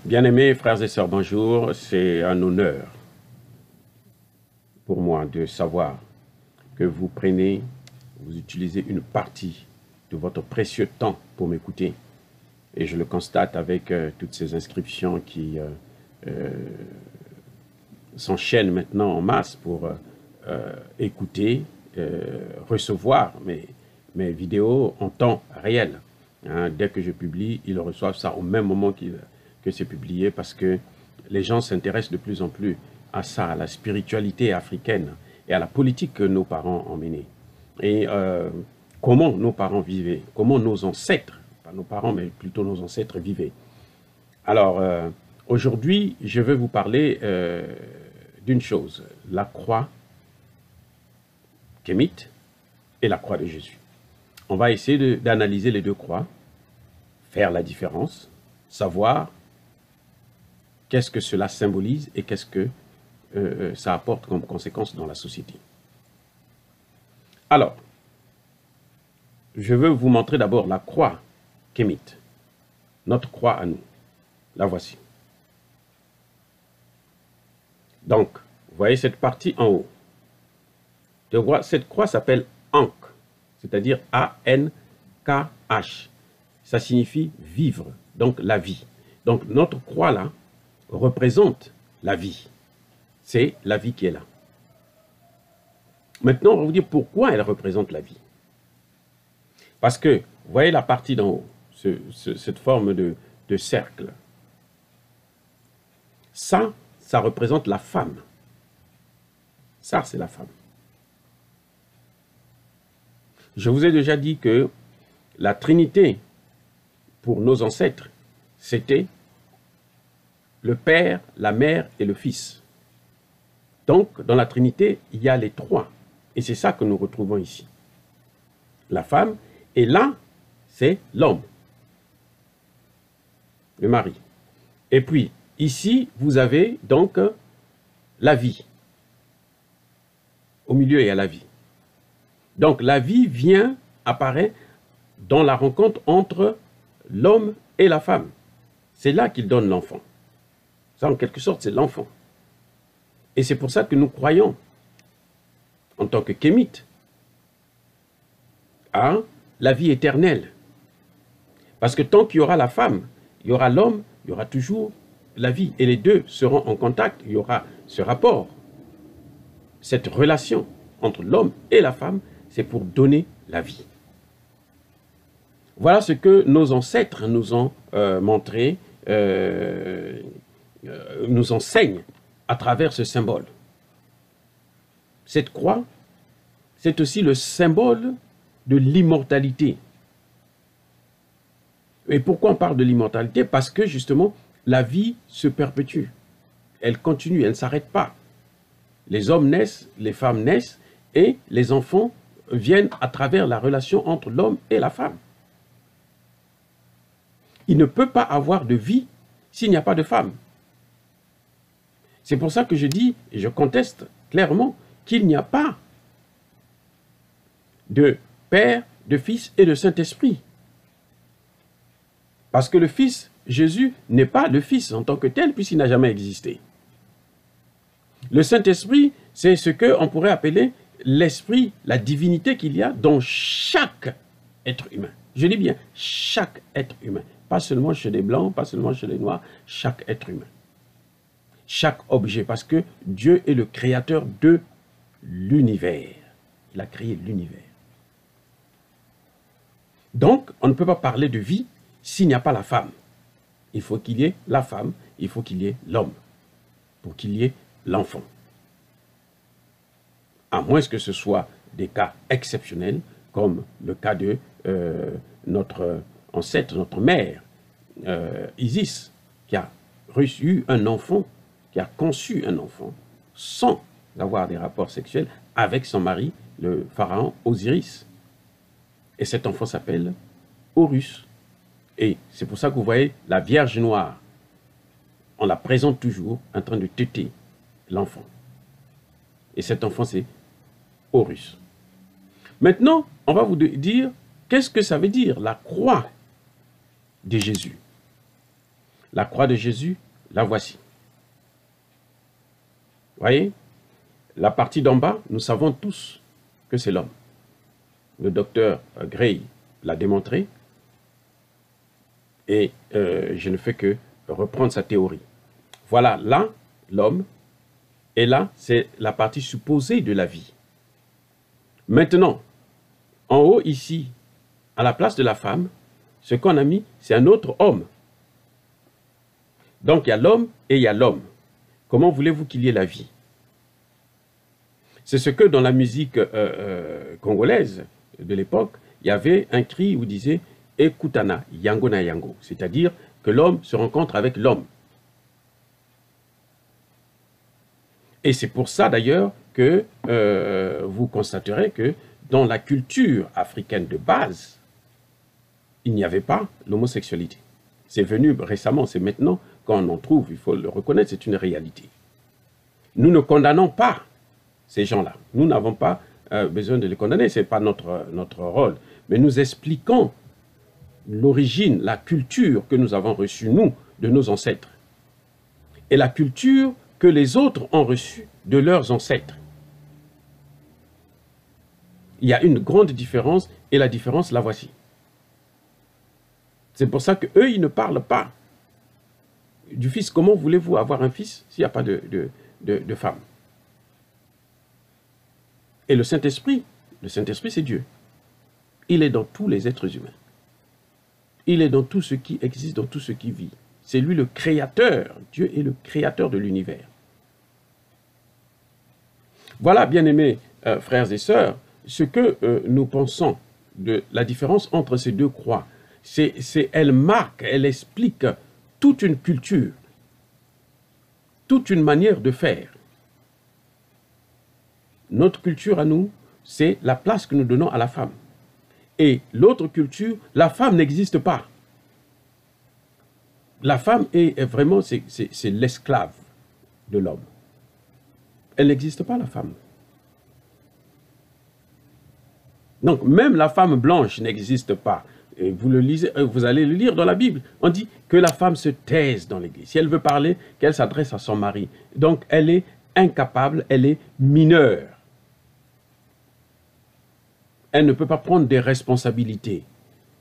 Bien-aimés frères et sœurs, bonjour. C'est un honneur pour moi de savoir que vous prenez, vous utilisez une partie de votre précieux temps pour m'écouter. Et je le constate avec toutes ces inscriptions qui s'enchaînent maintenant en masse pour écouter, recevoir mes vidéos en temps réel. Hein, dès que je publie, ils reçoivent ça au même moment que c'est publié parce que les gens s'intéressent de plus en plus à ça, à la spiritualité africaine et à la politique que nos parents ont menée. Et comment nos parents vivaient, comment nos ancêtres, pas nos parents, mais plutôt nos ancêtres vivaient. Alors, aujourd'hui, je vais vous parler d'une chose, la croix kémite et la croix de Jésus. On va essayer d'analyser les deux croix, faire la différence, savoir qu'est-ce que cela symbolise et qu'est-ce que ça apporte comme conséquence dans la société. Alors, je veux vous montrer d'abord la croix kémite, notre croix à nous. La voici. Donc, vous voyez cette partie en haut. Cette croix s'appelle Ankh, c'est-à-dire A-N-K-H. Ça signifie vivre, donc la vie. Donc notre croix là représente la vie. C'est la vie qui est là. Maintenant, on va vous dire pourquoi elle représente la vie. Parce que, vous voyez la partie d'en haut, cette forme de cercle. Ça représente la femme. Ça, c'est la femme. Je vous ai déjà dit que la Trinité, pour nos ancêtres, c'était le Père, la Mère et le Fils. Donc, dans la Trinité, il y a les trois. Et c'est ça que nous retrouvons ici. La femme, et là, c'est l'homme, le mari. Et puis, ici, vous avez donc la vie. Au milieu, il y a la vie. Donc, la vie apparaît dans la rencontre entre l'homme et la femme. C'est là qu'il donne l'enfant. Ça, en quelque sorte, c'est l'enfant. Et c'est pour ça que nous croyons, en tant que kémites, à la vie éternelle. Parce que tant qu'il y aura la femme, il y aura l'homme, il y aura toujours la vie. Et les deux seront en contact, il y aura ce rapport, cette relation entre l'homme et la femme, c'est pour donner la vie. Voilà ce que nos ancêtres nous ont montré, nous enseignent à travers ce symbole. Cette croix, c'est aussi le symbole de l'immortalité. Et pourquoi on parle de l'immortalité? Parce que justement, la vie se perpétue. Elle continue, elle ne s'arrête pas. Les hommes naissent, les femmes naissent, et les enfants viennent à travers la relation entre l'homme et la femme. Il ne peut pas avoir de vie s'il n'y a pas de femme. C'est pour ça que je dis, et je conteste clairement, qu'il n'y a pas de Père, de Fils et de Saint-Esprit. Parce que le Fils, Jésus, n'est pas le Fils en tant que tel, puisqu'il n'a jamais existé. Le Saint-Esprit, c'est ce qu'on pourrait appeler l'esprit, la divinité qu'il y a dans chaque être humain. Je dis bien chaque être humain. Pas seulement chez les Blancs, pas seulement chez les Noirs, chaque être humain. Chaque objet, parce que Dieu est le créateur de l'univers. Il a créé l'univers. Donc, on ne peut pas parler de vie s'il n'y a pas la femme. Il faut qu'il y ait la femme, il faut qu'il y ait l'homme, pour qu'il y ait l'enfant. À moins que ce soit des cas exceptionnels, comme le cas de notre ancêtre, notre mère, Isis, qui a reçu un enfant, qui a conçu un enfant, sans avoir des rapports sexuels avec son mari, le pharaon Osiris. Et cet enfant s'appelle Horus. Et c'est pour ça que vous voyez la Vierge Noire, on la présente toujours en train de téter l'enfant. Et cet enfant, c'est Horus. Maintenant, on va vous dire, qu'est-ce que ça veut dire, la croix de Jésus? La croix de Jésus, la voici. Voyez? La partie d'en bas, nous savons tous que c'est l'homme. Le docteur Gray l'a démontré. Et je ne fais que reprendre sa théorie. Voilà, là, l'homme. Et là, c'est la partie supposée de la vie. Maintenant, en haut, ici, à la place de la femme, ce qu'on a mis, c'est un autre homme. Donc, il y a l'homme et il y a l'homme. Comment voulez-vous qu'il y ait la vie? C'est ce que dans la musique congolaise de l'époque, il y avait un cri où disait « Ekutana, yango na yango », c'est-à-dire que l'homme se rencontre avec l'homme. Et c'est pour ça d'ailleurs que vous constaterez que dans la culture africaine de base, il n'y avait pas l'homosexualité. C'est venu récemment, c'est maintenant qu'on en trouve, il faut le reconnaître, c'est une réalité. Nous ne condamnons pas ces gens-là. Nous n'avons pas besoin de les condamner, ce n'est pas notre rôle. Mais nous expliquons l'origine, la culture que nous avons reçue, nous, de nos ancêtres. Et la culture que les autres ont reçue de leurs ancêtres. Il y a une grande différence, et la différence, la voici. C'est pour ça qu'eux, ils ne parlent pas du fils. Comment voulez-vous avoir un fils s'il n'y a pas de femme? Et le Saint-Esprit, c'est Dieu. Il est dans tous les êtres humains. Il est dans tout ce qui existe, dans tout ce qui vit. C'est lui le créateur. Dieu est le créateur de l'univers. Voilà, bien-aimés frères et sœurs, ce que nous pensons de la différence entre ces deux croix. Elle marque, elle explique toute une culture, toute une manière de faire. Notre culture à nous, c'est la place que nous donnons à la femme. Et l'autre culture, la femme n'existe pas. La femme est vraiment, c'est l'esclave de l'homme. Elle n'existe pas, la femme. Donc, même la femme blanche n'existe pas. Et vous le lisez, vous allez le lire dans la Bible. On dit que la femme se taise dans l'église. Si elle veut parler, qu'elle s'adresse à son mari. Donc, elle est incapable, elle est mineure. Elle ne peut pas prendre des responsabilités.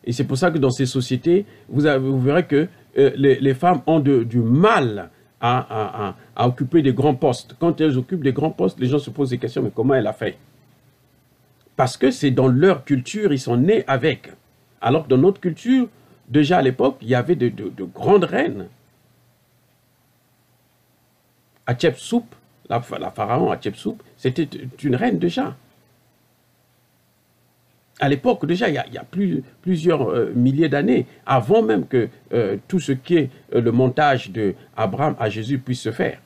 Et c'est pour ça que dans ces sociétés, vous verrez que les femmes ont du mal à occuper des grands postes. Quand elles occupent des grands postes, les gens se posent des questions, mais comment elle a fait? Parce que c'est dans leur culture, ils sont nés avec. Alors que dans notre culture, déjà à l'époque, il y avait de grandes reines. Hatshepsut, la pharaon Hatshepsut, c'était une reine déjà. À l'époque, déjà, il y a plusieurs milliers d'années, avant même que tout ce qui est le montage d'Abraham à Jésus puisse se faire.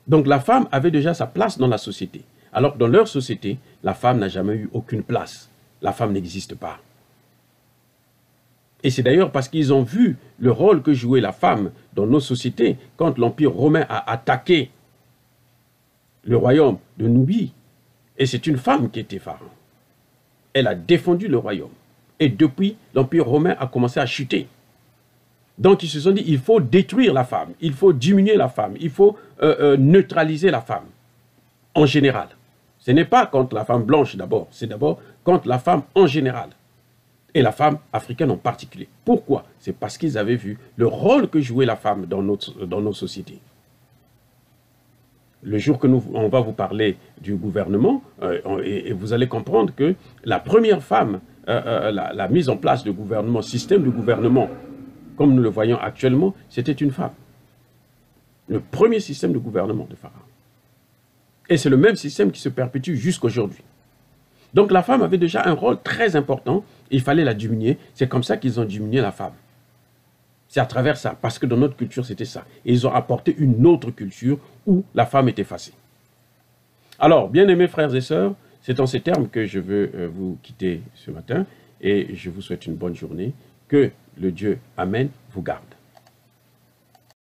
Donc la femme avait déjà sa place dans la société. Alors que dans leur société, la femme n'a jamais eu aucune place. La femme n'existe pas. Et c'est d'ailleurs parce qu'ils ont vu le rôle que jouait la femme dans nos sociétés quand l'Empire romain a attaqué le royaume de Nubie. Et c'est une femme qui était pharaon. Elle a défendu le royaume. Et depuis, l'Empire romain a commencé à chuter. Donc ils se sont dit, il faut détruire la femme, il faut diminuer la femme, il faut neutraliser la femme, en général. Ce n'est pas contre la femme blanche d'abord, c'est d'abord contre la femme en général. Et la femme africaine en particulier. Pourquoi? C'est parce qu'ils avaient vu le rôle que jouait la femme dans nos sociétés. Le jour que on va vous parler du gouvernement, et vous allez comprendre que la première femme, la mise en place de gouvernement, système de gouvernement, comme nous le voyons actuellement, c'était une femme. Le premier système de gouvernement de Pharaon. Et c'est le même système qui se perpétue jusqu'aujourd'hui. Donc la femme avait déjà un rôle très important, il fallait la diminuer, c'est comme ça qu'ils ont diminué la femme. C'est à travers ça, parce que dans notre culture c'était ça. Et ils ont apporté une autre culture où la femme est effacée. Alors, bien-aimés frères et sœurs, c'est en ces termes que je veux vous quitter ce matin, et je vous souhaite une bonne journée. Que le Dieu Amen vous garde.